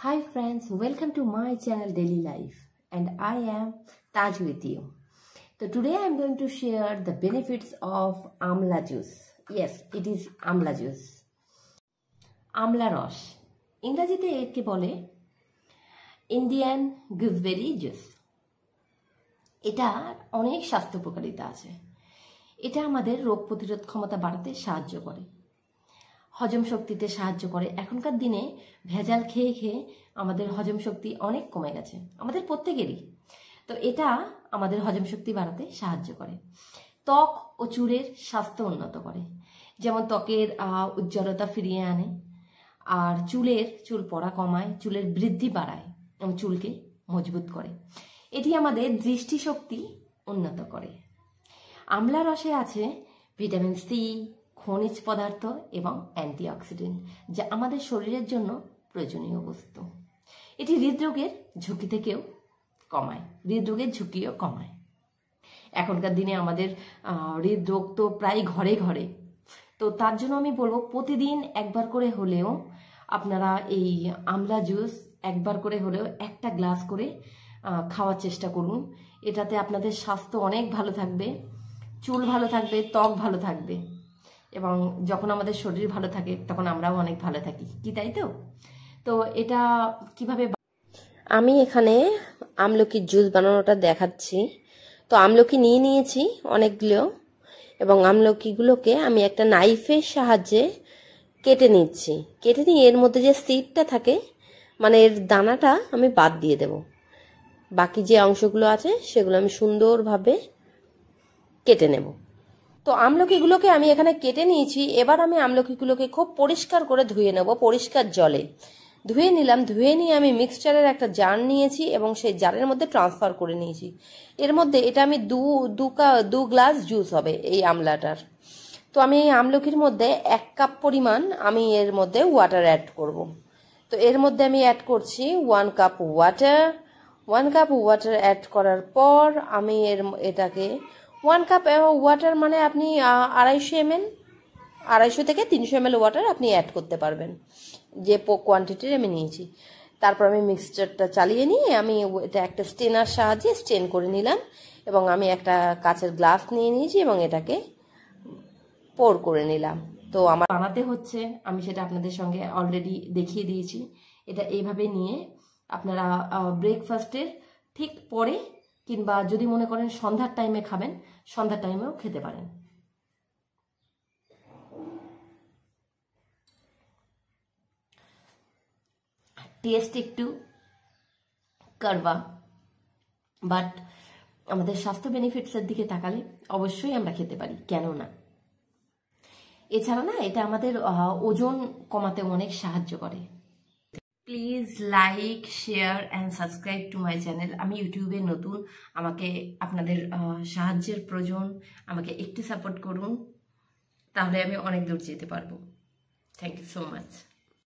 Hi friends, welcome to my channel Daily Life and I am Taj with you. So today I am going to share the benefits of amla juice. Yes, it is amla juice. আমলা রস ইংরেজিতে একে বলে Indian gooseberry juice. এটার অনেক স্বাস্থ্য উপকারিতা আছে। এটা আমাদের রোগ প্রতিরোধ ক্ষমতা বাড়াতে সাহায্য করে, হজম শক্তিতে সাহায্য করে। এখনকার দিনে ভেজাল খেয়ে খেয়ে আমাদের হজম শক্তি অনেক কমে গেছে, আমাদের প্রত্যেকেরই। তো এটা আমাদের হজম শক্তি বাড়াতে সাহায্য করে। ত্বক ও চুলের স্বাস্থ্য উন্নত করে, যেমন ত্বকের উজ্জ্বলতা ফিরিয়ে আনে, আর চুল পড়া কমায়, চুলের বৃদ্ধি বাড়ায় এবং চুলকে মজবুত করে। এটি আমাদের দৃষ্টিশক্তি উন্নত করে। আমলা রসে আছে ভিটামিন সি, খনিজ পদার্থ এবং অ্যান্টিঅক্সিডেন্ট, যা আমাদের শরীরের জন্য প্রয়োজনীয় বস্তু। এটি হৃদরোগের ঝুঁকি থেকেও কমায়, হৃদরোগের ঝুঁকিও কমায়। এখনকার দিনে আমাদের হৃদরোগ তো প্রায় ঘরে ঘরে। তো তার জন্য আমি বলবো প্রতিদিন একবার করে হলেও আপনারা এই আমলা জুস একবার করে হলেও একটা গ্লাস করে খাওয়ার চেষ্টা করুন। এটাতে আপনাদের স্বাস্থ্য অনেক ভালো থাকবে, চুল ভালো থাকবে, ত্বক ভালো থাকবে, এবং যখন আমাদের শরীর ভালো থাকে তখন আমরাও অনেক ভালো থাকি, কি তাই তো? তো এটা কিভাবে আমি এখানে আমলকির জুস বানানোটা দেখাচ্ছি। তো আমলকি নিয়ে নিয়েছি অনেকগুলো, এবং আমলকিগুলোকে আমি একটা নাইফের সাহায্যে কেটে নিচ্ছি। কেটে নিয়ে এর মধ্যে যে সিডটা থাকে, মানে এর দানাটা আমি বাদ দিয়ে দেব। বাকি যে অংশগুলো আছে সেগুলো আমি সুন্দরভাবে কেটে নেব। তো আমলকিগুলোকে আমি এখানে কেটে নিয়েছি। এবার আমি আমলকিগুলোকে খুব পরিষ্কার করে ধুয়ে নেব, পরিষ্কার জলে ধুয়ে নিলাম। ধুয়ে নিয়ে আমি মিক্সচারের একটা জার নিয়েছি এবং সেই জারের মধ্যে ট্রান্সফার করে নিয়েছি। এর মধ্যে এটা আমি দু গ্লাস জুস হবে এই আমলাটার। তো আমি এই আমলকির মধ্যে 1 কাপ পরিমাণ আমি এর মধ্যে ওয়াটার অ্যাড করব। তো এর মধ্যে আমি অ্যাড করছি 1 cup water. 1 cup water add করার পর আমি এটাকে 1 কাপ ওয়াটার মানে আপনি 250 ml, 250 থেকে 300 ml ওয়াটার আপনি অ্যাড করতে পারবেন, যে কোয়ান্টিটির আমি নিয়েছি। তারপর আমি মিক্সচারটা চালিয়ে নিয়ে আমি এটা একটা স্টেনার সাহায্যে স্টেন করে নিলাম, এবং আমি একটা কাচের গ্লাস নিয়ে নিয়েছি এবং এটাকে পোর করে নিলাম। তো আমার বানাতে হচ্ছে, আমি সেটা আপনাদের সঙ্গে অলরেডি দেখিয়ে দিয়েছি। এটা এইভাবে নিয়ে আপনারা ব্রেকফাস্টের ঠিক পরে, কিংবা যদি মনে করেন সন্ধ্যার টাইমে খাবেন, সন্ধ্যার টাইমেও খেতে পারেন। টেস্ট একটু কারবা, বাট আমাদের স্বাস্থ্য বেনিফিটসের দিকে তাকালে অবশ্যই আমরা খেতে পারি, কেন না? এছাড়া না, এটা আমাদের ওজন কমাতে অনেক সাহায্য করে। Please like, share and subscribe to my channel. আমি ইউটিউবে নতুন, আমাকে আপনাদের সাহায্যের প্রয়োজন। আমাকে একটু সাপোর্ট করুন, তাহলে আমি অনেক দূর যেতে পারবো। Thank you so much.